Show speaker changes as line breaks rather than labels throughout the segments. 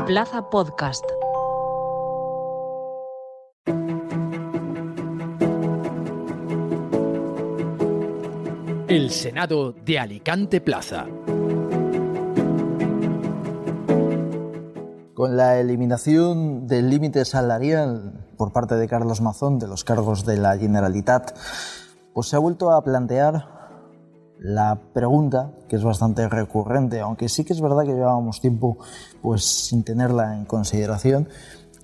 Plaza Podcast.
El Senado de Alicante Plaza.
Con la eliminación del límite salarial por parte de Carlos Mazón de los cargos de la Generalitat, pues se ha vuelto a plantear la pregunta, que es bastante recurrente, aunque sí que es verdad que llevábamos tiempo pues sin tenerla en consideración,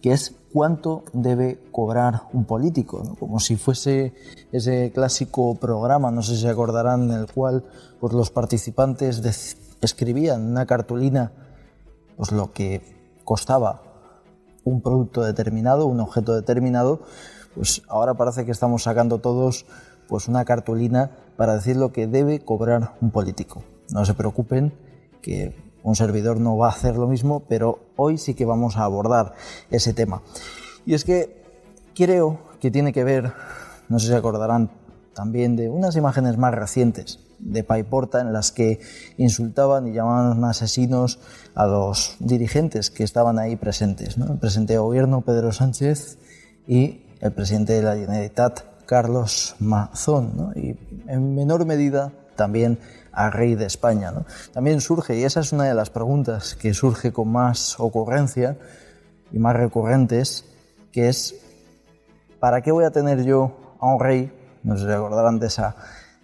que es cuánto debe cobrar un político, ¿no? Como si fuese ese clásico programa, no sé si se acordarán, en el cual pues los participantes escribían en una cartulina pues lo que costaba un producto determinado, un objeto determinado. Pues ahora parece que estamos sacando todos pues una cartulina para decir lo que debe cobrar un político. No se preocupen, que un servidor no va a hacer lo mismo, pero hoy sí que vamos a abordar ese tema. Y es que creo que tiene que ver, no sé si se acordarán también de unas imágenes más recientes de Paiporta en las que insultaban y llamaban asesinos a los dirigentes que estaban ahí presentes, ¿no? El presidente de gobierno, Pedro Sánchez, y el presidente de la Generalitat, Carlos Mazón, ¿no? Y en menor medida también al rey de España, ¿no? También surge, y esa es una de las preguntas que surge con más ocurrencia y más recurrentes, que es ¿para qué voy a tener yo a un rey? No sé si recordarán de esa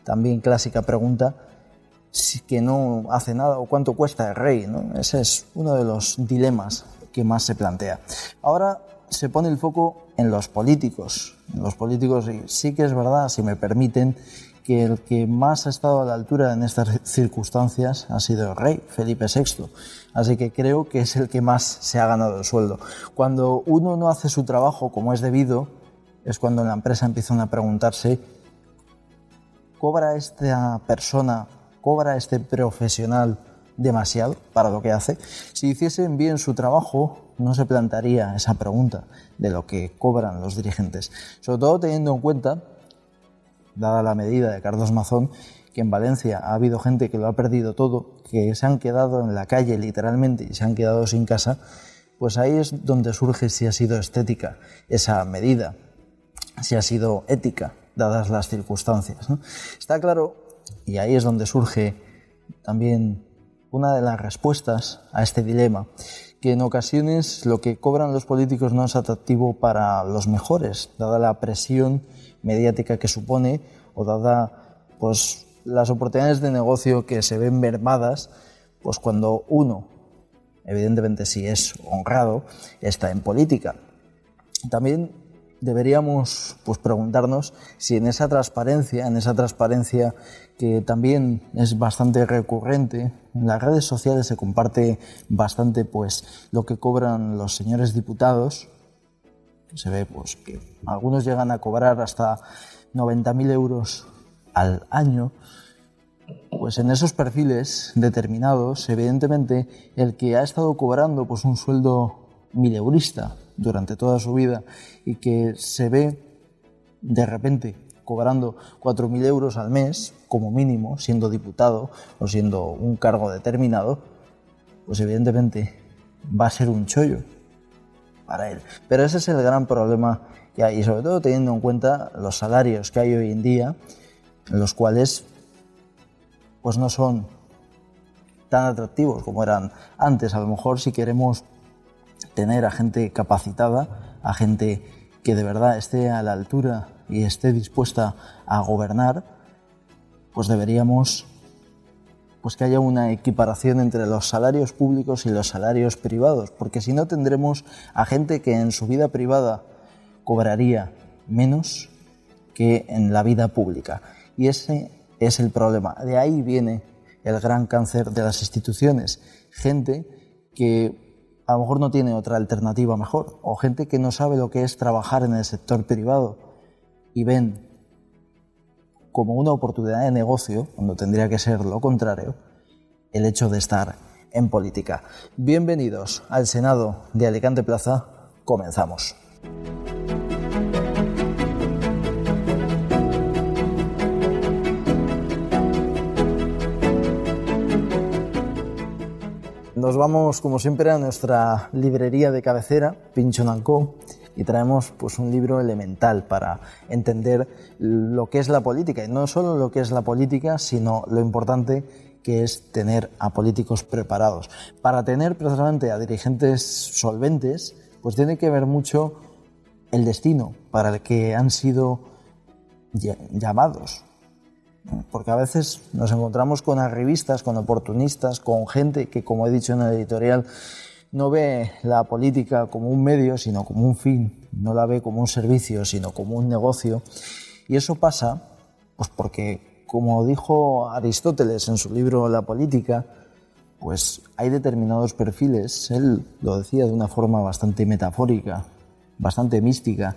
también clásica pregunta, si que no hace nada, o cuánto cuesta el rey, ¿no? Ese es uno de los dilemas que más se plantea. Ahora se pone el foco en los políticos, y sí que es verdad, si me permiten, que el que más ha estado a la altura en estas circunstancias ha sido el rey, Felipe VI. Así que creo que es el que más se ha ganado el sueldo. Cuando uno no hace su trabajo como es debido, es cuando en la empresa empiezan a preguntarse, ¿cobra esta persona, cobra este profesional demasiado para lo que hace? Si hiciesen bien su trabajo, no se plantearía esa pregunta de lo que cobran los dirigentes. Sobre todo teniendo en cuenta, dada la medida de Carlos Mazón, que en Valencia ha habido gente que lo ha perdido todo, que se han quedado en la calle literalmente y se han quedado sin casa, pues ahí es donde surge si ha sido estética esa medida, si ha sido ética, dadas las circunstancias, ¿no? Está claro, y ahí es donde surge también una de las respuestas a este dilema, que en ocasiones lo que cobran los políticos no es atractivo para los mejores, dada la presión mediática que supone o dada pues las oportunidades de negocio que se ven mermadas pues cuando uno, evidentemente si es honrado, está en política. También deberíamos pues preguntarnos si en esa transparencia que también es bastante recurrente, en las redes sociales se comparte bastante pues lo que cobran los señores diputados. Se ve pues que algunos llegan a cobrar hasta 90.000 euros al año. Pues en esos perfiles determinados, evidentemente, el que ha estado cobrando pues un sueldo mileurista durante toda su vida y que se ve de repente cobrando 4.000 euros al mes, como mínimo, siendo diputado o siendo un cargo determinado, pues evidentemente va a ser un chollo para él. Pero ese es el gran problema que hay, y sobre todo teniendo en cuenta los salarios que hay hoy en día, en los cuales pues no son tan atractivos como eran antes. A lo mejor si queremos tener a gente capacitada, a gente que de verdad esté a la altura y esté dispuesta a gobernar, pues deberíamos pues que haya una equiparación entre los salarios públicos y los salarios privados, porque si no tendremos a gente que en su vida privada cobraría menos que en la vida pública. Y ese es el problema. De ahí viene el gran cáncer de las instituciones. Gente que a lo mejor no tiene otra alternativa mejor, o gente que no sabe lo que es trabajar en el sector privado y ven como una oportunidad de negocio, cuando tendría que ser lo contrario, el hecho de estar en política. Bienvenidos al Senado de Alicante Plaza. Comenzamos. Nos vamos, como siempre, a nuestra librería de cabecera, Pincho & Co, y traemos pues, un libro elemental para entender lo que es la política. Y no solo lo que es la política, sino lo importante que es tener a políticos preparados. Para tener precisamente a dirigentes solventes, pues tiene que ver mucho el destino para el que han sido llamados. Porque a veces nos encontramos con arribistas, con oportunistas, con gente que, como he dicho en el editorial, no ve la política como un medio, sino como un fin, no la ve como un servicio, sino como un negocio. Y eso pasa pues porque, como dijo Aristóteles en su libro La Política, pues hay determinados perfiles, él lo decía de una forma bastante metafórica, bastante mística,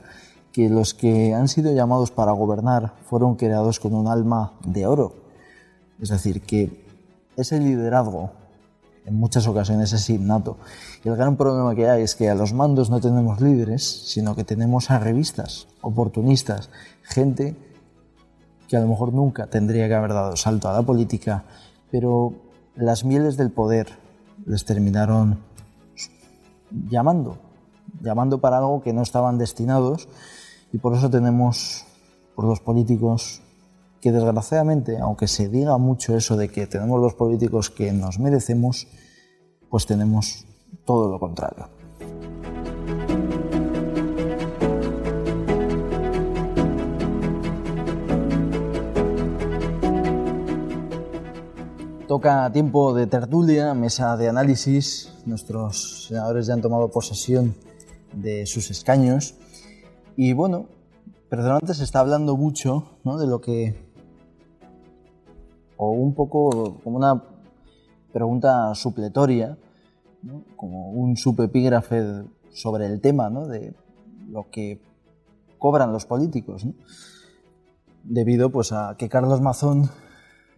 que los que han sido llamados para gobernar fueron creados con un alma de oro. Es decir, que ese liderazgo en muchas ocasiones es innato. Y el gran problema que hay es que a los mandos no tenemos líderes, sino que tenemos arribistas, oportunistas, gente que a lo mejor nunca tendría que haber dado salto a la política, pero las mieles del poder les terminaron llamando para algo que no estaban destinados. Y por eso tenemos por los políticos que, desgraciadamente, aunque se diga mucho eso de que tenemos los políticos que nos merecemos, pues tenemos todo lo contrario. Toca tiempo de tertulia, mesa de análisis. Nuestros senadores ya han tomado posesión de sus escaños. Y bueno, personalmente se está hablando mucho, ¿no?, de lo que, o un poco como una pregunta supletoria, ¿no?, como un subepígrafe sobre el tema, ¿no?, de lo que cobran los políticos, ¿no?, debido pues a que Carlos Mazón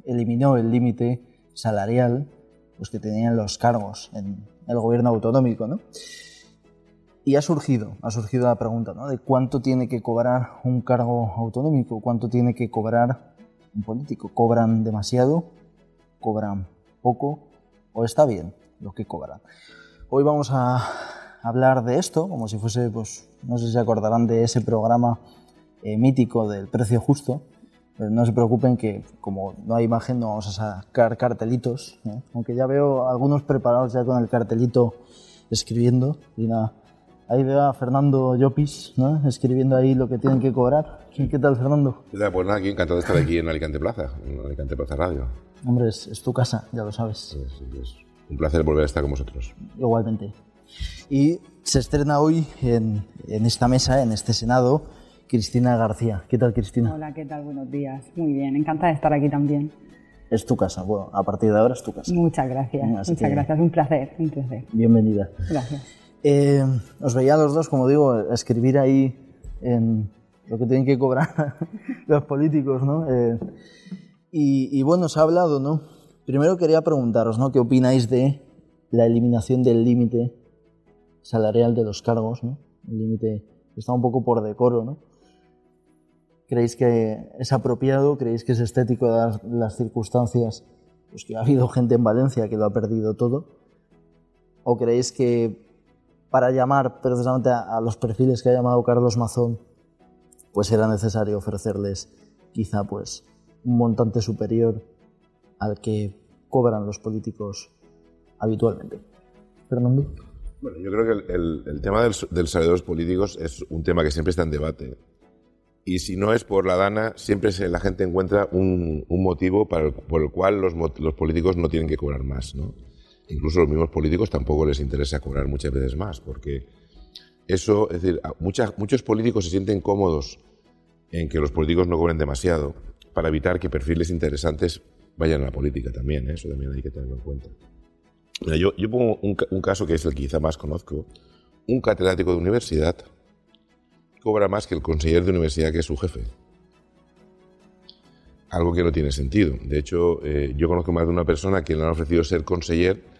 eliminó el límite salarial pues, que tenían los cargos en el gobierno autonómico, ¿no? Y ha surgido la pregunta, ¿no?, de cuánto tiene que cobrar un cargo autonómico, cuánto tiene que cobrar un político. ¿Cobran demasiado? ¿Cobran poco? ¿O está bien lo que cobran? Hoy vamos a hablar de esto, como si fuese, pues, no sé si se acordarán de ese programa mítico del Precio Justo, pero no se preocupen que como no hay imagen no vamos a sacar cartelitos, ¿no? Aunque ya veo algunos preparados ya con el cartelito escribiendo y nada. Ahí veo a Fernando Llopis, ¿no?, escribiendo ahí lo que tienen que cobrar. ¿Qué tal, Fernando?
Pues nada, aquí encantado de estar aquí en Alicante Plaza, en Alicante Plaza Radio.
Hombre, es tu casa, ya lo sabes.
Es un placer volver a estar con vosotros.
Igualmente. Y se estrena hoy en esta mesa, en este Senado, Cristina García. ¿Qué tal, Cristina?
Hola, ¿qué tal? Buenos días. Muy bien, encantada de estar aquí también.
Es tu casa, bueno, a partir de ahora es tu casa.
Muchas gracias, muchas gracias. Un placer, un placer.
Bienvenida.
Gracias.
Os veía a los dos, como digo, a escribir ahí en lo que tienen que cobrar los políticos, ¿no? Y bueno, se ha hablado, ¿no? Primero quería preguntaros, ¿no?, ¿qué opináis de la eliminación del límite salarial de los cargos, ¿no? El límite está un poco por decoro, ¿no? ¿Creéis que es apropiado? ¿Creéis que es estético dadas las circunstancias? Pues que ha habido gente en Valencia que lo ha perdido todo. ¿O creéis que para llamar precisamente a los perfiles que ha llamado Carlos Mazón, pues era necesario ofrecerles quizá pues un montante superior al que cobran los políticos habitualmente? Fernando.
Bueno, yo creo que el tema del salario de los políticos es un tema que siempre está en debate. Y si no es por la dana, siempre la gente encuentra un motivo por el cual los políticos no tienen que cobrar más, ¿no? Incluso los mismos políticos tampoco les interesa cobrar muchas veces más, porque eso, es decir, muchos políticos se sienten cómodos en que los políticos no cobren demasiado para evitar que perfiles interesantes vayan a la política también, ¿eh? Eso también hay que tenerlo en cuenta. Mira, yo pongo un caso que es el que quizá más conozco. Un catedrático de universidad cobra más que el consejero de universidad, que es su jefe. Algo que no tiene sentido. De hecho, yo conozco más de una persona que le han ofrecido ser conseller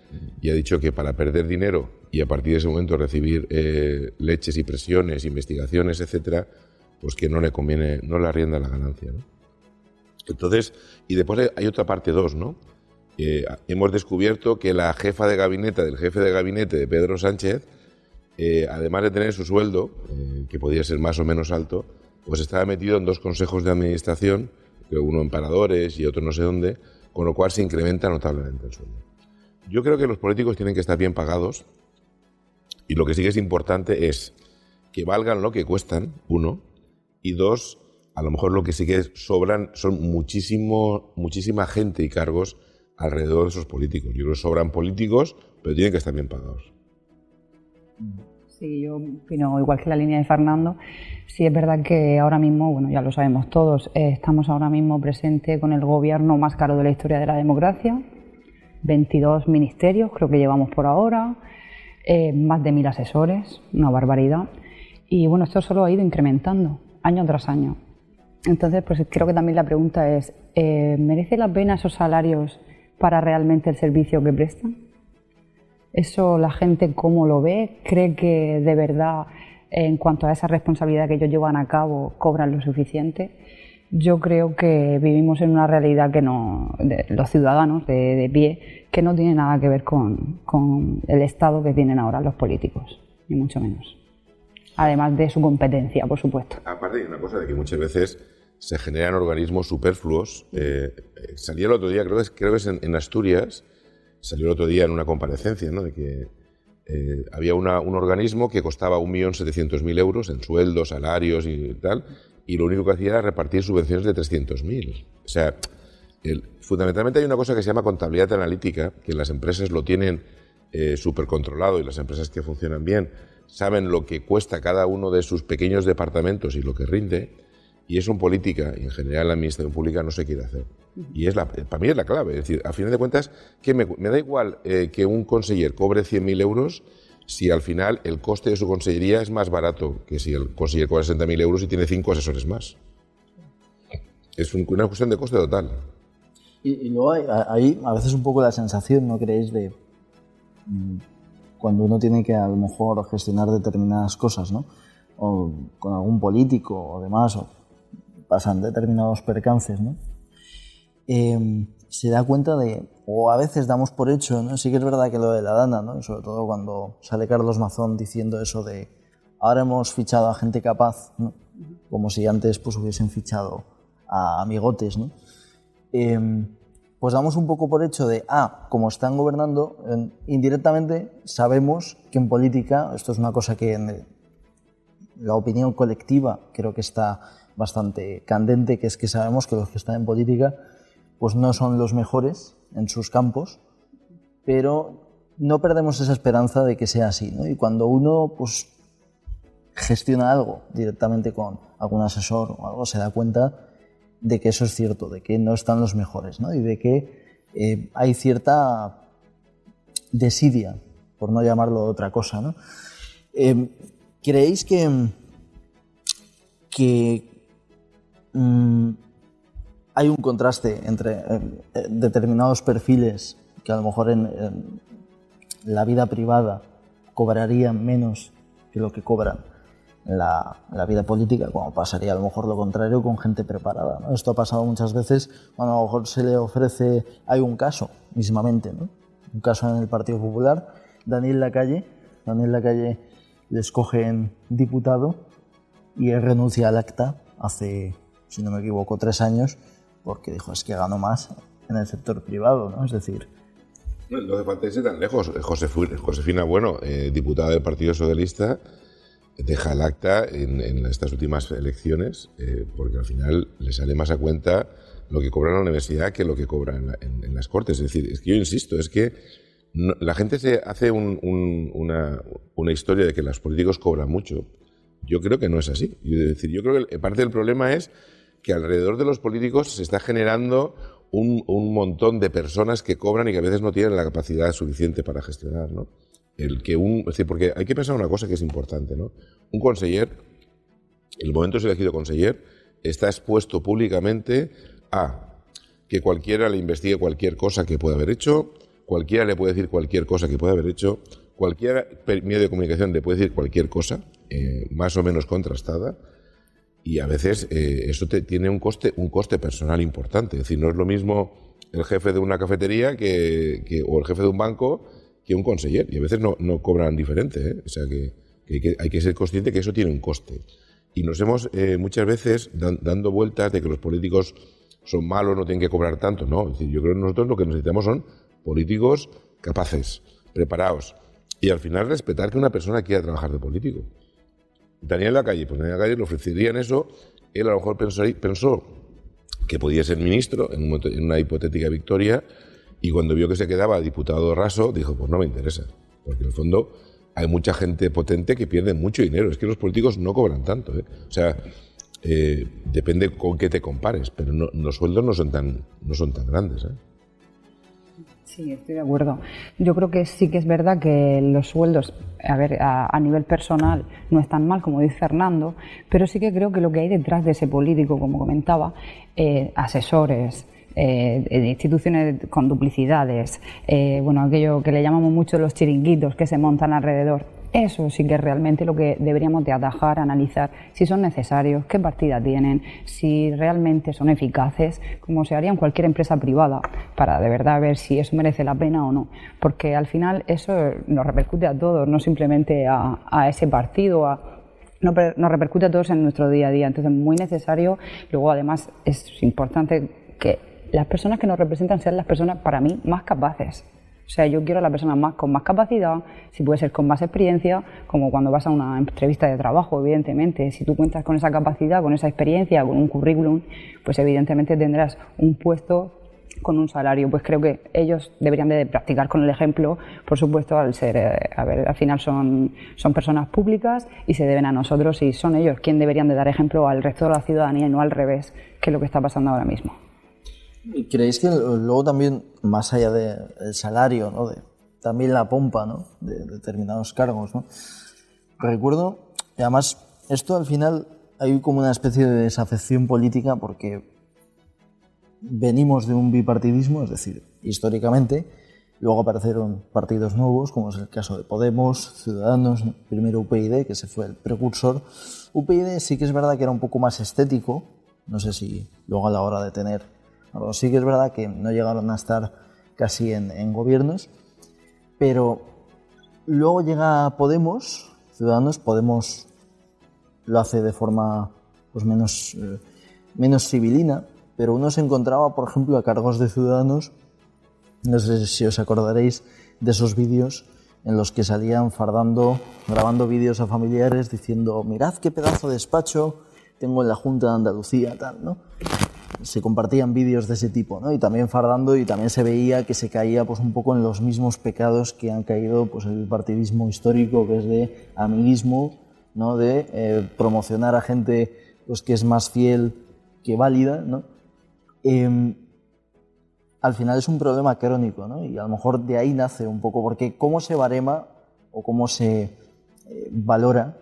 y ha dicho que para perder dinero y a partir de ese momento recibir leches y presiones, investigaciones, etcétera, pues que no le conviene, no le arrienda la ganancia, ¿no? Entonces, y después hay otra parte 2, ¿no? hemos descubierto que la jefa de gabinete del jefe de gabinete de Pedro Sánchez, además de tener su sueldo, que podía ser más o menos alto, pues estaba metido en 2 consejos de administración, uno en Paradores y otro no sé dónde, con lo cual se incrementa notablemente el sueldo. Yo creo que los políticos tienen que estar bien pagados, y lo que sí que es importante es que valgan lo que cuestan, 1, y 2, a lo mejor lo que sí que sobran son muchísima gente y cargos alrededor de esos políticos. Yo creo que sobran políticos, pero tienen que estar bien pagados.
Sí, yo opino igual que la línea de Fernando. Sí, es verdad que ahora mismo, bueno, ya lo sabemos todos, estamos ahora mismo presentes con el gobierno más caro de la historia de la democracia, 22 ministerios creo que llevamos por ahora, más de 1000 asesores, una barbaridad. Y bueno, esto solo ha ido incrementando año tras año. Entonces, pues creo que también la pregunta es, ¿merece la pena esos salarios para realmente el servicio que prestan? ¿Eso la gente cómo lo ve? ¿Cree que de verdad, en cuanto a esa responsabilidad que ellos llevan a cabo, cobran lo suficiente? Yo creo que vivimos en una realidad que no, los ciudadanos de pie, que no tiene nada que ver con el estado que tienen ahora los políticos, ni mucho menos. Además de su competencia, por supuesto.
Aparte hay una cosa de que muchas veces se generan organismos superfluos. Salía el otro día, creo que es en Asturias, salió el otro día en una comparecencia, ¿no?, de que había un organismo que costaba 1.700.000 euros en sueldos, salarios y tal, y lo único que hacía era repartir subvenciones de 300.000. O sea, fundamentalmente hay una cosa que se llama contabilidad analítica, que las empresas lo tienen súper controlado, y las empresas que funcionan bien saben lo que cuesta cada uno de sus pequeños departamentos y lo que rinde, y eso en política y en general en la administración pública no se quiere hacer. Y para mí es la clave. Es decir, a final de cuentas, que me da igual que un conseller cobre 100.000 euros si al final el coste de su consellería es más barato que si el conseller cobra 60.000 euros y tiene 5 asesores más. Es una cuestión de coste total.
Y luego hay a veces un poco la sensación, ¿no creéis?, de cuando uno tiene que a lo mejor gestionar determinadas cosas, ¿no?, o con algún político o demás, o pasan determinados percances, ¿no?, se da cuenta de, o a veces damos por hecho, ¿no?, sí que es verdad que lo de la Dana, ¿no?, sobre todo cuando sale Carlos Mazón diciendo eso de ahora hemos fichado a gente capaz, ¿no?, como si antes pues hubiesen fichado a amigotes, ¿no?, pues damos un poco por hecho de, como están gobernando, indirectamente sabemos que en política, esto es una cosa que en la opinión colectiva creo que está bastante candente, que es que sabemos que los que están en política pues no son los mejores en sus campos, pero no perdemos esa esperanza de que sea así, ¿no? Y cuando uno pues gestiona algo directamente con algún asesor o algo, se da cuenta de que eso es cierto, de que no están los mejores, ¿no?, y de que hay cierta desidia, por no llamarlo de otra cosa, ¿no? ¿Creéis que hay un contraste entre determinados perfiles que a lo mejor en la vida privada cobrarían menos que lo que cobran en la vida política, como pasaría a lo mejor lo contrario con gente preparada, ¿no? Esto ha pasado muchas veces cuando a lo mejor se le ofrece, hay un caso mismamente, ¿no?, un caso en el Partido Popular, Daniel Lacalle les cogen diputado y él renuncia al acta hace, si no me equivoco, 3 años, porque dijo, es que gano más en el sector privado, ¿no? Es decir...
No hace falta irse tan lejos. Josefina Bueno, diputada del Partido Socialista, deja el acta en estas últimas elecciones porque al final le sale más a cuenta lo que cobra en la universidad que lo que cobra en las Cortes. Es decir, es que yo insisto, es que la gente se hace una historia de que los políticos cobran mucho. Yo creo que no es así. Es decir, yo creo que parte del problema es que alrededor de los políticos se está generando un montón de personas que cobran y que a veces no tienen la capacidad suficiente para gestionar, ¿no? Es decir, porque hay que pensar una cosa que es importante, ¿no? Un conseller, en el momento de ser elegido conseller, está expuesto públicamente a que cualquiera le investigue cualquier cosa que pueda haber hecho, cualquiera le puede decir cualquier cosa que pueda haber hecho, cualquier medio de comunicación le puede decir cualquier cosa, más o menos contrastada, y a veces eso tiene un coste personal importante. Es decir, no es lo mismo el jefe de una cafetería o el jefe de un banco que un conseller. Y a veces no cobran diferente, ¿eh? O sea que hay que ser consciente que eso tiene un coste. Y nos hemos muchas veces dando vueltas de que los políticos son malos, no tienen que cobrar tanto. No, es decir, yo creo que nosotros lo que necesitamos son políticos capaces, preparados. Y al final respetar que una persona quiera trabajar de político. Daniel Lacalle, pues Daniel Lacalle le ofrecerían eso. Él a lo mejor pensó que podía ser ministro en una hipotética victoria, y cuando vio que se quedaba diputado raso, dijo, pues no me interesa. Porque en el fondo hay mucha gente potente que pierde mucho dinero. Es que los políticos no cobran tanto, ¿eh? O sea, depende con qué te compares, pero los sueldos no son tan grandes, ¿eh?
Sí, estoy de acuerdo. Yo creo que sí que es verdad que los sueldos, a nivel personal, no están mal, como dice Fernando, pero sí que creo que lo que hay detrás de ese político, como comentaba, asesores, instituciones con duplicidades, aquello que le llamamos mucho los chiringuitos que se montan alrededor. Eso sí que es realmente lo que deberíamos de atajar, analizar si son necesarios, qué partida tienen, si realmente son eficaces, como se haría en cualquier empresa privada, para de verdad ver si eso merece la pena o no. Porque al final eso nos repercute a todos, no simplemente a ese partido, nos repercute a todos en nuestro día a día. Entonces, muy necesario. Luego, además, es importante que las personas que nos representan sean las personas, para mí, más capaces. O sea, yo quiero a la persona con más capacidad, si puede ser con más experiencia, como cuando vas a una entrevista de trabajo, evidentemente. Si tú cuentas con esa capacidad, con esa experiencia, con un currículum, pues evidentemente tendrás un puesto con un salario. Pues creo que ellos deberían de practicar con el ejemplo, por supuesto, al ser, al final son personas públicas y se deben a nosotros, y son ellos quienes deberían de dar ejemplo al resto de la ciudadanía y no al revés, que es lo que está pasando ahora mismo.
¿Creéis que luego también, más allá del salario, ¿no? También la pompa, ¿no? de determinados cargos, ¿no? Recuerdo, y además, esto al final hay como una especie de desafección política porque venimos de un bipartidismo, es decir, históricamente, luego aparecieron partidos nuevos, como es el caso de Podemos, Ciudadanos, ¿no? Primero UPyD, que se fue el precursor. UPyD sí que es verdad que era un poco más estético, no sé si luego a la hora de tener... Bueno, sí que es verdad que no llegaron a estar casi en gobiernos, pero luego llega Podemos, Ciudadanos. Podemos lo hace de forma pues menos civilina, pero uno se encontraba, por ejemplo, a cargos de Ciudadanos, no sé si os acordaréis de esos vídeos en los que salían fardando, grabando vídeos a familiares diciendo, mirad qué pedazo de despacho tengo en la Junta de Andalucía, tal, ¿no? Se compartían vídeos de ese tipo, ¿no? Y también fardando, y también se veía que se caía pues un poco en los mismos pecados que han caído pues el partidismo histórico, que es de amiguismo, ¿no? De promocionar a gente pues que es más fiel que válida, ¿no? Al final es un problema crónico, ¿no? Y a lo mejor de ahí nace un poco, porque cómo se barema o cómo se valora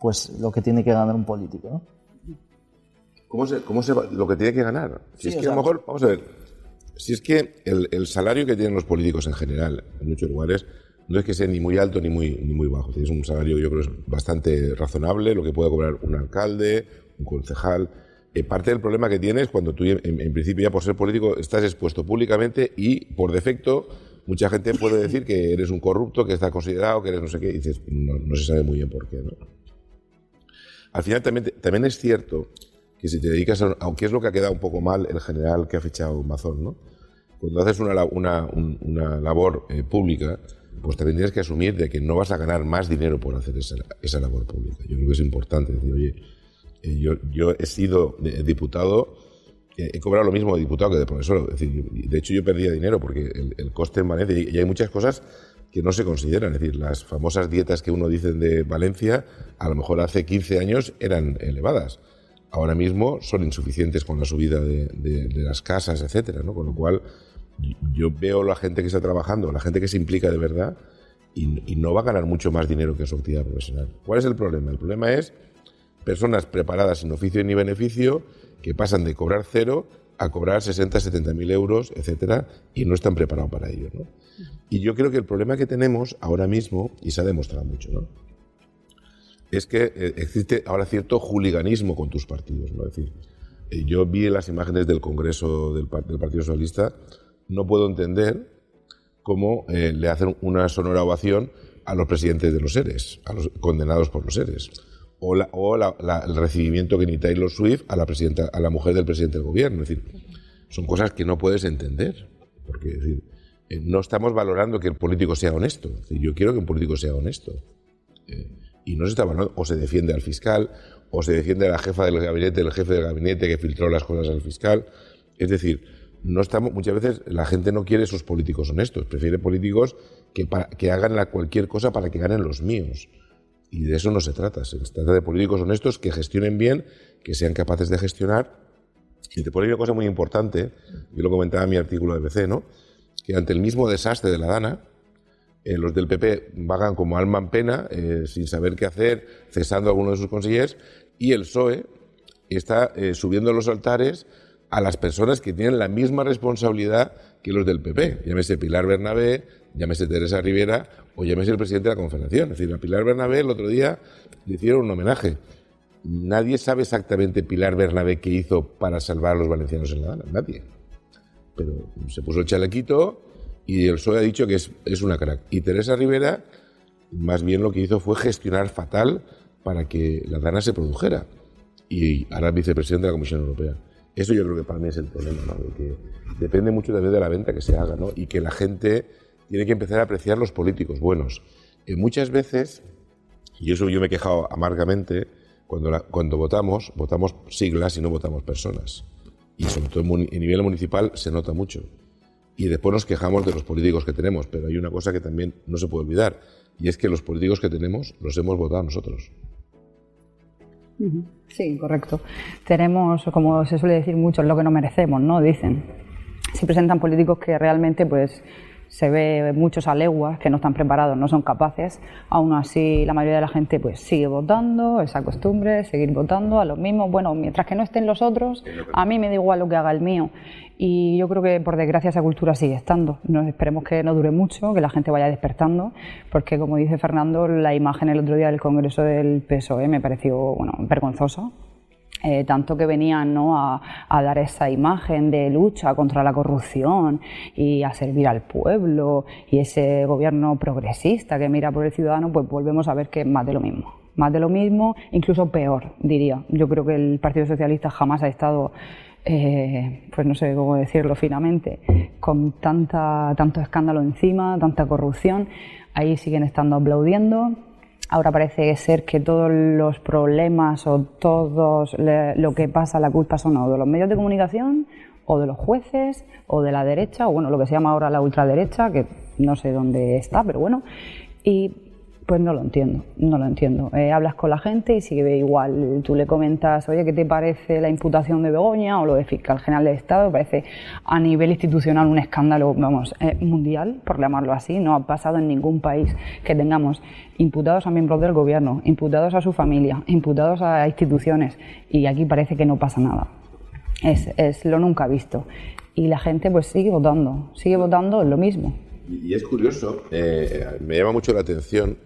pues lo que tiene que ganar un político, ¿no?
Lo que tiene que ganar? Si es que a lo mejor, vamos a ver, si es que el salario que tienen los políticos en general, en muchos lugares, no es que sea ni muy alto ni muy bajo. Es un salario, yo creo, es bastante razonable, lo que puede cobrar un alcalde, un concejal. Parte del problema que tienes cuando tú, en principio, ya por ser político, estás expuesto públicamente y, por defecto, mucha gente puede decir que eres un corrupto, que está considerado, que eres no sé qué, y dices, no se sabe muy bien por qué, ¿no? Al final también es cierto que si te dedicas a... Aunque es lo que ha quedado un poco mal el general que ha fichado Mazón, ¿no? Cuando haces una labor pública, pues también tienes que asumir de que no vas a ganar más dinero por hacer esa labor pública. Yo creo que es importante decir, oye, yo he sido diputado, he cobrado lo mismo de diputado que de profesor. Es decir, de hecho, yo perdía dinero porque el coste en Valencia, y hay muchas cosas que no se consideran. Es decir, las famosas dietas que uno dice de Valencia, a lo mejor hace 15 años eran elevadas. Ahora mismo son insuficientes con la subida de las casas, etcétera, ¿no? Con lo cual, yo veo la gente que está trabajando, la gente que se implica de verdad, y no va a ganar mucho más dinero que su actividad profesional. ¿Cuál es el problema? El problema es personas preparadas sin oficio ni beneficio que pasan de cobrar 0 a cobrar 60, 70.000 euros, etcétera, y no están preparados para ello, ¿no? Y yo creo que el problema que tenemos ahora mismo, y se ha demostrado mucho, ¿no?, es que existe ahora cierto hooliganismo con tus partidos, ¿no? Es decir, Yo vi las imágenes del Congreso del Partido Socialista, no puedo entender cómo le hacen una sonora ovación a los presidentes de los ERES, a los condenados por los ERES, o el recibimiento que ni Taylor Swift a la mujer del presidente del gobierno. Es decir, son cosas que no puedes entender, porque es decir, no estamos valorando que el político sea honesto. Es decir, yo quiero que un político sea honesto. Y no se está valorando, o se defiende al fiscal, o se defiende a la jefa del gabinete, el jefe del gabinete que filtró las cosas al fiscal. Es decir, muchas veces la gente no quiere esos políticos honestos, prefiere políticos que hagan cualquier cosa para que ganen los míos. Y de eso no se trata. Se trata de políticos honestos que gestionen bien, que sean capaces de gestionar. Y te pone una cosa muy importante, yo lo comentaba en mi artículo de ABC, ¿no? Que ante el mismo desastre de la Dana, los del PP vagan como alma en pena, sin saber qué hacer, cesando a alguno de sus consejeros, y el PSOE está subiendo los altares a las personas que tienen la misma responsabilidad que los del PP. Llámese Pilar Bernabé, llámese Teresa Rivera o llámese el presidente de la Confederación. Es decir, a Pilar Bernabé el otro día le hicieron un homenaje. Nadie sabe exactamente Pilar Bernabé qué hizo para salvar a los valencianos en la Dana. Nadie. Pero se puso el chalequito y el PSOE ha dicho que es una crack. Y Teresa Rivera, más bien lo que hizo fue gestionar fatal para que la Dana se produjera. Y ahora es vicepresidente de la Comisión Europea. Eso yo creo que para mí es el problema, ¿no? De que depende mucho también de la venta que se haga, ¿no? Y que la gente tiene que empezar a apreciar los políticos buenos. Muchas veces, y eso yo me he quejado amargamente, cuando votamos siglas y no votamos personas. Y sobre todo en nivel municipal se nota mucho. Y después nos quejamos de los políticos que tenemos, pero hay una cosa que también no se puede olvidar, y es que los políticos que tenemos los hemos votado nosotros.
Sí, correcto. Tenemos, como se suele decir mucho, lo que no merecemos, ¿no? Dicen. Se presentan políticos que realmente, pues, se ve muchos a leguas, que no están preparados, no son capaces. Aún así, la mayoría de la gente, pues, sigue votando, esa costumbre, seguir votando a los mismos. Bueno, mientras que no estén los otros, a mí me da igual lo que haga el mío. Y yo creo que, por desgracia, esa cultura sigue estando. Esperemos que no dure mucho, que la gente vaya despertando, porque, como dice Fernando, la imagen el otro día del Congreso del PSOE me pareció, bueno, vergonzosa. Tanto que venían, ¿no?, a dar esa imagen de lucha contra la corrupción y a servir al pueblo, y ese gobierno progresista que mira por el ciudadano, pues volvemos a ver que es más de lo mismo. Más de lo mismo, incluso peor, diría. Yo creo que el Partido Socialista jamás ha estado, pues no sé cómo decirlo finamente, con tanto escándalo encima, tanta corrupción. Ahí siguen estando aplaudiendo. Ahora parece ser que todos los problemas o lo que pasa, la culpa son o de los medios de comunicación, o de los jueces, o de la derecha, o bueno, lo que se llama ahora la ultraderecha, que no sé dónde está, pero bueno. Y pues no lo entiendo. Hablas con la gente y sigue igual. Tú le comentas, oye, ¿qué te parece la imputación de Begoña o lo de fiscal general del Estado? Me parece a nivel institucional un escándalo, vamos, mundial, por llamarlo así. No ha pasado en ningún país que tengamos imputados a miembros del gobierno, imputados a su familia, imputados a instituciones, y aquí parece que no pasa nada. Es lo nunca visto. Y la gente pues sigue votando lo mismo.
Y es curioso, me llama mucho la atención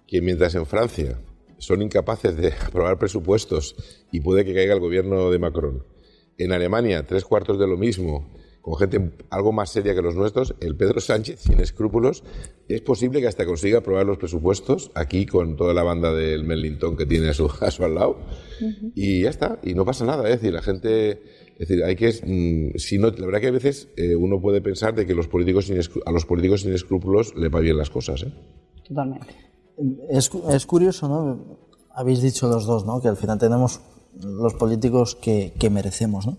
que mientras en Francia son incapaces de aprobar presupuestos y puede que caiga el gobierno de Macron, en Alemania 3/4 de lo mismo, con gente algo más seria que los nuestros, el Pedro Sánchez, sin escrúpulos, es posible que hasta consiga aprobar los presupuestos aquí con toda la banda del Merlintón que tiene a su al lado, y ya está, y no pasa nada. Es decir, la gente, es decir, hay que, si no, la verdad que a veces uno puede pensar de que a los políticos sin escrúpulos le va bien las cosas, ¿eh?
Totalmente.
Es curioso, ¿no? Habéis dicho los dos, ¿no?, que al final tenemos los políticos que merecemos, ¿no?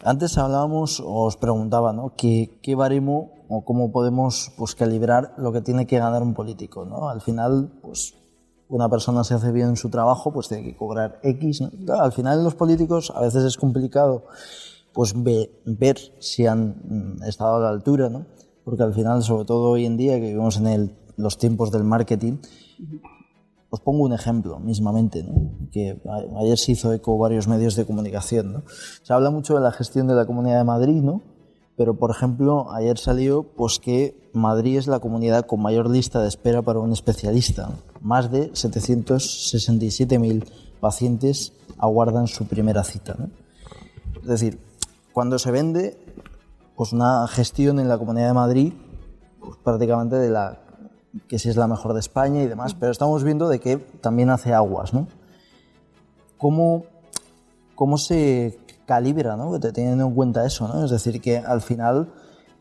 Antes hablábamos, os preguntaba, ¿no?, qué baremo o cómo podemos, pues, calibrar lo que tiene que ganar un político, ¿no? Al final, pues, una persona se hace bien su trabajo, pues tiene que cobrar X, ¿no? Claro, al final los políticos a veces es complicado, pues, ver si han estado a la altura, ¿no? Porque al final, sobre todo hoy en día, que vivimos en los tiempos del marketing, os pongo un ejemplo mismamente, ¿no?, que ayer se hizo eco varios medios de comunicación, ¿no? Se habla mucho de la gestión de la Comunidad de Madrid, ¿no? Pero, por ejemplo, ayer salió, pues, que Madrid es la comunidad con mayor lista de espera para un especialista. Más de 767.000 pacientes aguardan su primera cita, ¿no? Es decir, cuando se vende pues una gestión en la Comunidad de Madrid, pues prácticamente de la que si es la mejor de España y demás, pero estamos viendo de que también hace aguas, ¿no? ¿Cómo se calibra, ¿no? Teniendo en cuenta eso, ¿no? Es decir, que al final,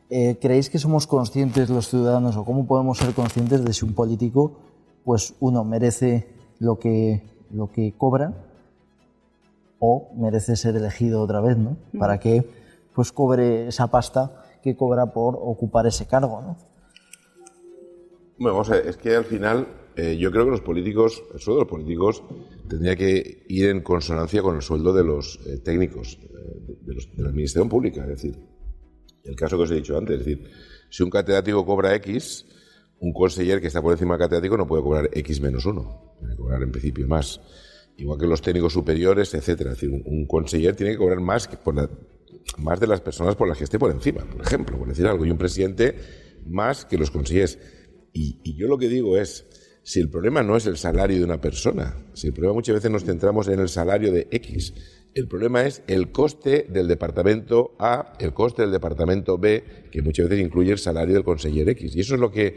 ¿creéis que somos conscientes los ciudadanos o cómo podemos ser conscientes de si un político, pues uno, merece lo que cobra o merece ser elegido otra vez, ¿no? Para que pues cobre esa pasta que cobra por ocupar ese cargo, ¿no?
Bueno, vamos a ver, es que al final yo creo que los políticos, el sueldo de los políticos tendría que ir en consonancia con el sueldo de los técnicos de la administración pública. Es decir, el caso que os he dicho antes, es decir, si un catedrático cobra X, un conseller que está por encima del catedrático no puede cobrar X menos 1, tiene que cobrar en principio más. Igual que los técnicos superiores, etcétera. Es decir, un conseller tiene que cobrar más más de las personas por las que esté por encima, por ejemplo, por decir algo, y un presidente más que los consejeros. Y yo lo que digo es, si el problema no es el salario de una persona, si el problema muchas veces nos centramos en el salario de X, el problema es el coste del departamento A, el coste del departamento B, que muchas veces incluye el salario del conseller X. Y eso es lo que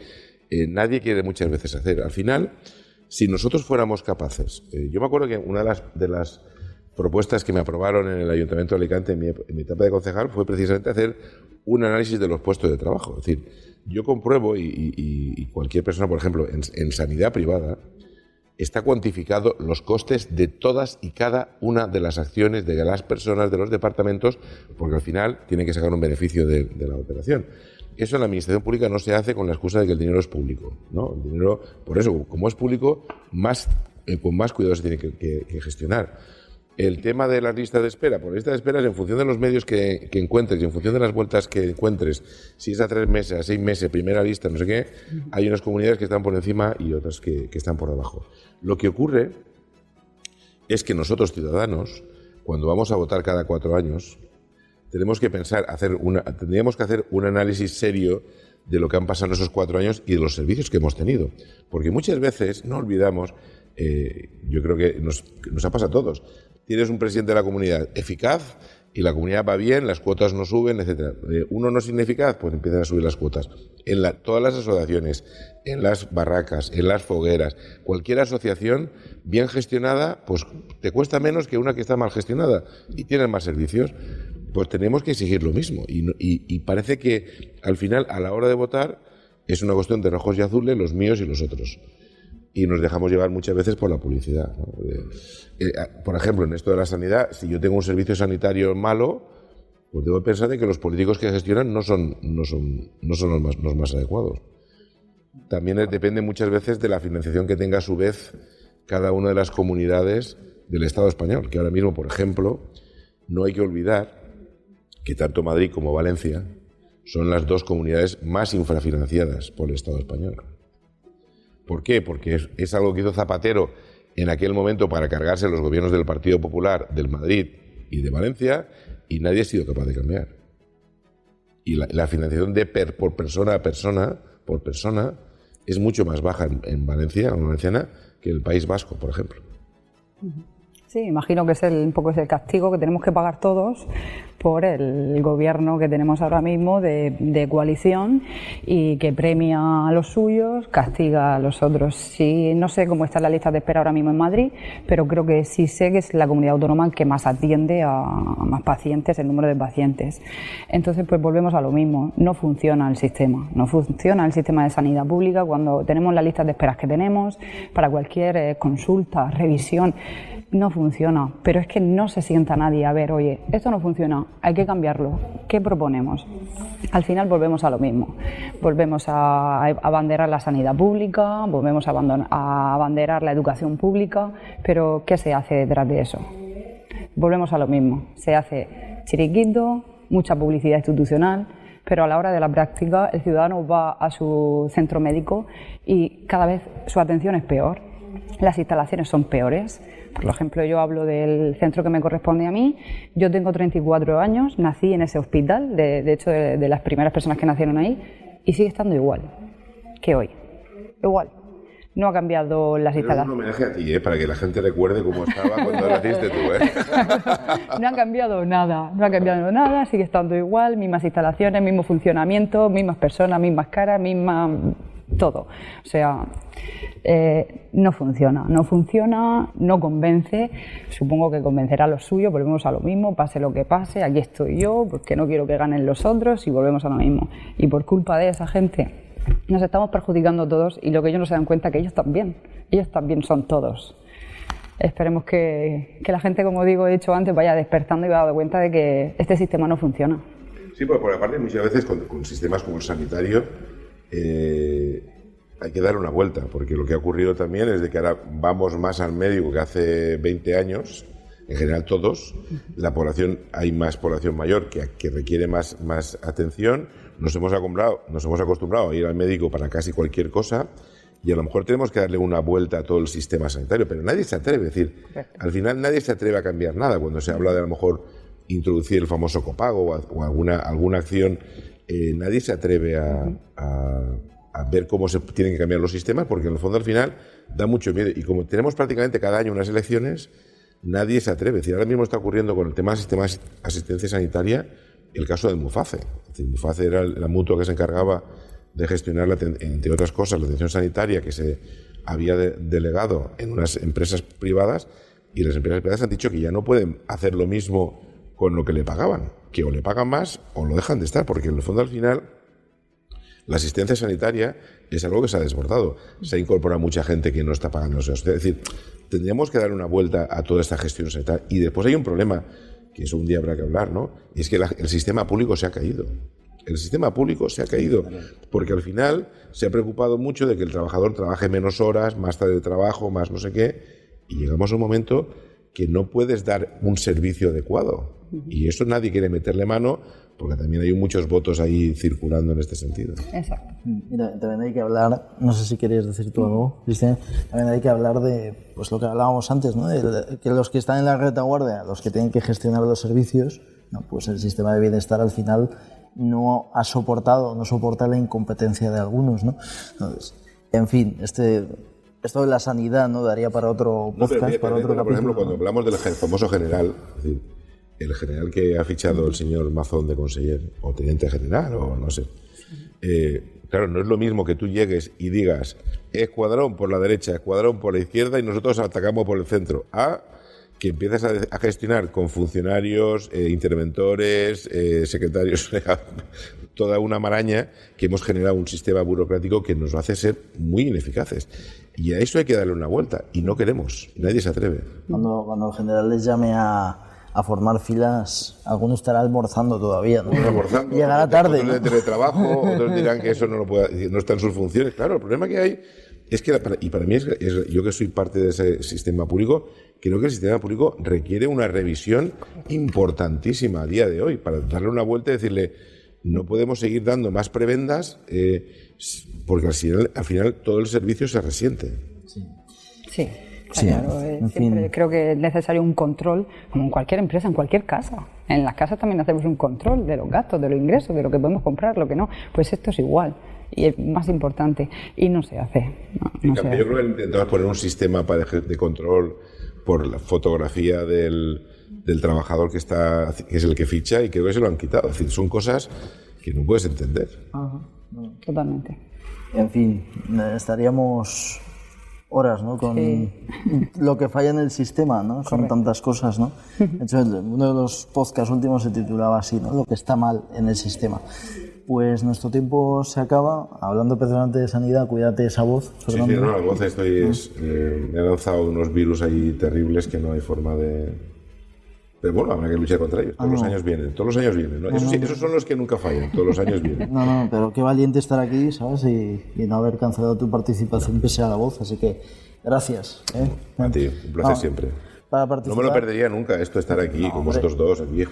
nadie quiere muchas veces hacer. Al final, si nosotros fuéramos capaces, yo me acuerdo que una de las propuestas que me aprobaron en el Ayuntamiento de Alicante en mi etapa de concejal fue precisamente hacer un análisis de los puestos de trabajo. Es decir, yo compruebo y cualquier persona, por ejemplo, en sanidad privada, está cuantificado los costes de todas y cada una de las acciones de las personas, de los departamentos, porque al final tiene que sacar un beneficio de la operación. Eso en la administración pública no se hace con la excusa de que el dinero es público, ¿no? El dinero, por eso, como es público, con más cuidado se tiene que gestionar. El tema de las listas de espera, por lista de espera es en función de los medios que encuentres y en función de las vueltas que encuentres, si es a 3 meses, a 6 meses, primera lista, no sé qué, hay unas comunidades que están por encima y otras que están por debajo. Lo que ocurre es que nosotros, ciudadanos, cuando vamos a votar cada 4 años, tenemos que pensar, tendríamos que hacer un análisis serio de lo que han pasado en esos 4 años y de los servicios que hemos tenido. Porque muchas veces no olvidamos, yo creo que nos ha pasado a todos. Tienes un presidente de la comunidad eficaz y la comunidad va bien, las cuotas no suben, etcétera. Uno no es ineficaz, pues empiezan a subir las cuotas. En todas las asociaciones, en las barracas, en las fogueras, cualquier asociación bien gestionada, pues te cuesta menos que una que está mal gestionada y tienes más servicios. Pues tenemos que exigir lo mismo. Y parece que al final, a la hora de votar, es una cuestión de rojos y azules, los míos y los otros. Y nos dejamos llevar muchas veces por la publicidad, ¿no? Por ejemplo, en esto de la sanidad, si yo tengo un servicio sanitario malo, pues debo pensar de que los políticos que gestionan no son los más adecuados. También depende muchas veces de la financiación que tenga a su vez cada una de las comunidades del Estado español, que ahora mismo, por ejemplo, no hay que olvidar que tanto Madrid como Valencia son las 2 comunidades más infrafinanciadas por el Estado español. ¿Por qué? Porque es algo que hizo Zapatero en aquel momento para cargarse los gobiernos del Partido Popular, del Madrid y de Valencia, y nadie ha sido capaz de cambiar. Y la financiación por persona a persona, es mucho más baja en Valencia, en Valenciana, que en el País Vasco, por ejemplo.
Sí, imagino que un poco es el castigo que tenemos que pagar todos por el gobierno que tenemos ahora mismo de coalición y que premia a los suyos, castiga a los otros. Sí, no sé cómo está la lista de espera ahora mismo en Madrid, pero creo que sí sé que es la comunidad autónoma que más atiende a más pacientes, el número de pacientes. Entonces, pues volvemos a lo mismo. No funciona el sistema. No funciona el sistema de sanidad pública cuando tenemos las listas de esperas que tenemos para cualquier consulta, revisión. No funciona, pero es que no se sienta nadie a ver, oye, esto no funciona, hay que cambiarlo, ¿qué proponemos? Al final volvemos a lo mismo, volvemos a abanderar la sanidad pública, volvemos a abanderar la educación pública, pero ¿qué se hace detrás de eso? Volvemos a lo mismo, se hace chiriquito, mucha publicidad institucional, pero a la hora de la práctica el ciudadano va a su centro médico y cada vez su atención es peor, las instalaciones son peores. Por ejemplo, yo hablo del centro que me corresponde a mí. Yo tengo 34 años, nací en ese hospital, de hecho de las primeras personas que nacieron ahí, y sigue estando igual que hoy. Igual. No ha cambiado las
Pero es un
instalaciones.
homenaje a ti, para que la gente recuerde cómo estaba cuando lo hiciste tú.
No ha cambiado nada, no ha cambiado nada, sigue estando igual, mismas instalaciones, mismo funcionamiento, mismas personas, mismas caras, todo. O sea, no funciona, no convence. Supongo que convencerá a los suyos, volvemos a lo mismo, pase lo que pase, aquí estoy yo, porque no quiero que ganen los otros y volvemos a lo mismo. Y por culpa de esa gente nos estamos perjudicando todos y lo que ellos no se dan cuenta es que ellos también son todos. Esperemos que la gente, como digo, he dicho antes, vaya despertando y vaya dando cuenta de que este sistema no funciona.
Sí, porque por aparte muchas veces con sistemas como el sanitario hay que dar una vuelta, porque lo que ha ocurrido también es de que ahora vamos más al médico que hace 20 años, en general todos, hay más población mayor que requiere más atención, nos hemos acostumbrado a ir al médico para casi cualquier cosa y a lo mejor tenemos que darle una vuelta a todo el sistema sanitario, pero nadie se atreve, es decir, al final nadie se atreve a cambiar nada cuando se habla de a lo mejor introducir el famoso copago o alguna acción, nadie se atreve a ver cómo se tienen que cambiar los sistemas, porque en el fondo al final da mucho miedo. Y como tenemos prácticamente cada año unas elecciones, nadie se atreve. Es decir, ahora mismo está ocurriendo con el tema del sistema de asistencia sanitaria el caso del Muface. Es decir, Muface era la mutua que se encargaba de gestionar, entre otras cosas, la atención sanitaria que se había delegado en unas empresas privadas, y las empresas privadas han dicho que ya no pueden hacer lo mismo con lo que le pagaban, que o le pagan más o lo dejan de estar, porque en el fondo al final la asistencia sanitaria es algo que se ha desbordado. Se ha incorporado mucha gente que no está pagando. Es decir, tendríamos que dar una vuelta a toda esta gestión sanitaria. Y después hay un problema, que eso un día habrá que hablar, ¿no? Y es que el sistema público se ha caído. El sistema público se ha caído porque al final se ha preocupado mucho de que el trabajador trabaje menos horas, más tarde de trabajo, más no sé qué, y llegamos a un momento que no puedes dar un servicio adecuado. Y eso nadie quiere meterle mano, porque también hay muchos votos ahí circulando en este sentido.
Exacto.
Mira, también hay que hablar, no sé si querías decir tú algo, Cristian, también hay que hablar de pues lo que hablábamos antes, ¿no? Que los que están en la retaguardia, los que tienen que gestionar los servicios, no, pues el sistema de bienestar al final no soporta la incompetencia de algunos, ¿no? Entonces, en fin, esto de la sanidad, ¿no? Daría para otro podcast, para otro capítulo.
Por ejemplo, cuando hablamos del famoso general, es decir, el general que ha fichado el señor Mazón de conseller, o teniente general, o no sé. Claro, no es lo mismo que tú llegues y digas escuadrón por la derecha, escuadrón por la izquierda y nosotros atacamos por el centro. Que empiezas a gestionar con funcionarios, interventores, secretarios, toda una maraña, que hemos generado un sistema burocrático que nos hace ser muy ineficaces. Y a eso hay que darle una vuelta, y no queremos, nadie se atreve.
Cuando el general les llame a formar filas, algunos estarán almorzando todavía, ¿no?
Almorzando,
llegará tarde,
otros
¿no?
de teletrabajo, otros dirán que eso no está en sus funciones. Claro, el problema que hay es que, y para mí, yo que soy parte de ese sistema público, creo que el sistema público requiere una revisión importantísima a día de hoy, para darle una vuelta y decirle, no podemos seguir dando más prebendas, porque al final todo el servicio se resiente.
Sí. Claro, siempre creo que es necesario un control, como en cualquier empresa, en cualquier casa. En las casas también hacemos un control de los gastos, de los ingresos, de lo que podemos comprar, lo que no. Pues esto es igual y es más importante y no se hace.
Yo creo que intentamos poner un sistema de control por la fotografía del trabajador que es el que ficha, y creo que se lo han quitado. Es decir, son cosas que no puedes entender.
Totalmente.
En fin, estaríamos horas, ¿no? Con lo que falla en el sistema, ¿no? Son tantas cosas, ¿no? De hecho, uno de los podcasts últimos se titulaba así, ¿no? Lo que está mal en el sistema. Pues nuestro tiempo se acaba. Hablando precisamente de sanidad, cuídate esa voz, Fernando.
Sí, no, la voz me ha lanzado unos virus ahí terribles que no hay forma de... Pero bueno, habrá que luchar contra ellos. Todos los años vienen, ¿no? Esos son los que nunca fallan, todos los años vienen.
No, pero qué valiente estar aquí, ¿sabes? Y no haber cancelado tu participación pese a la voz, así que gracias.
A ti, un placer siempre.
Para participar.
No me lo perdería nunca esto, estar aquí con vosotros dos, aquí.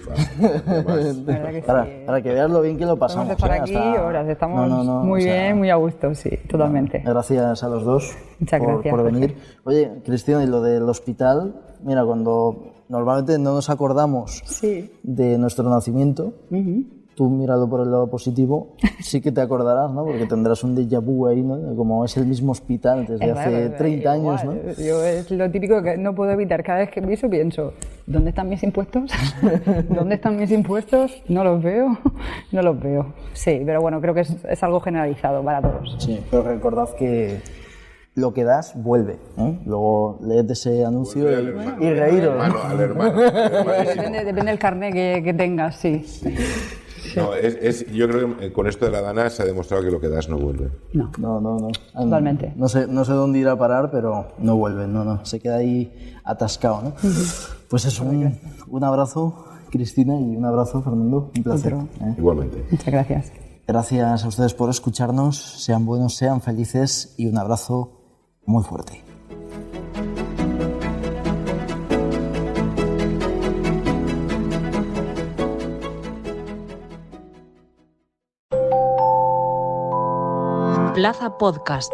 Para que veas lo bien que lo pasamos.
Podemos estar aquí horas, estamos muy bien, muy a gusto, sí, totalmente.
Gracias a los dos por venir. Oye, Cristian, y lo del hospital, mira, cuando normalmente no nos acordamos de nuestro nacimiento, tú míralo por el lado positivo, sí que te acordarás, ¿no? Porque tendrás un déjà vu ahí, ¿no? Como es el mismo hospital desde hace 30 años, ¿no?
Yo es lo típico que no puedo evitar. Cada vez que pienso, ¿dónde están mis impuestos? ¿Dónde están mis impuestos? No los veo, no los veo. Sí, pero bueno, creo que es algo generalizado para todos.
Sí, pero recordad que lo que das vuelve, ¿eh? Luego leed ese anuncio y reíros.
Al hermano.
Depende del carnet que tengas, sí.
No, yo creo que con esto de la Dana se ha demostrado que lo que das no vuelve.
No. Totalmente.
No sé dónde irá a parar, pero no vuelve, no. Se queda ahí atascado, ¿no? Pues eso, un abrazo, Cristina, y un abrazo, Fernando. Un placer.
Igualmente.
Muchas gracias.
Gracias a ustedes por escucharnos. Sean buenos, sean felices y un abrazo muy fuerte.
Plaza Podcast.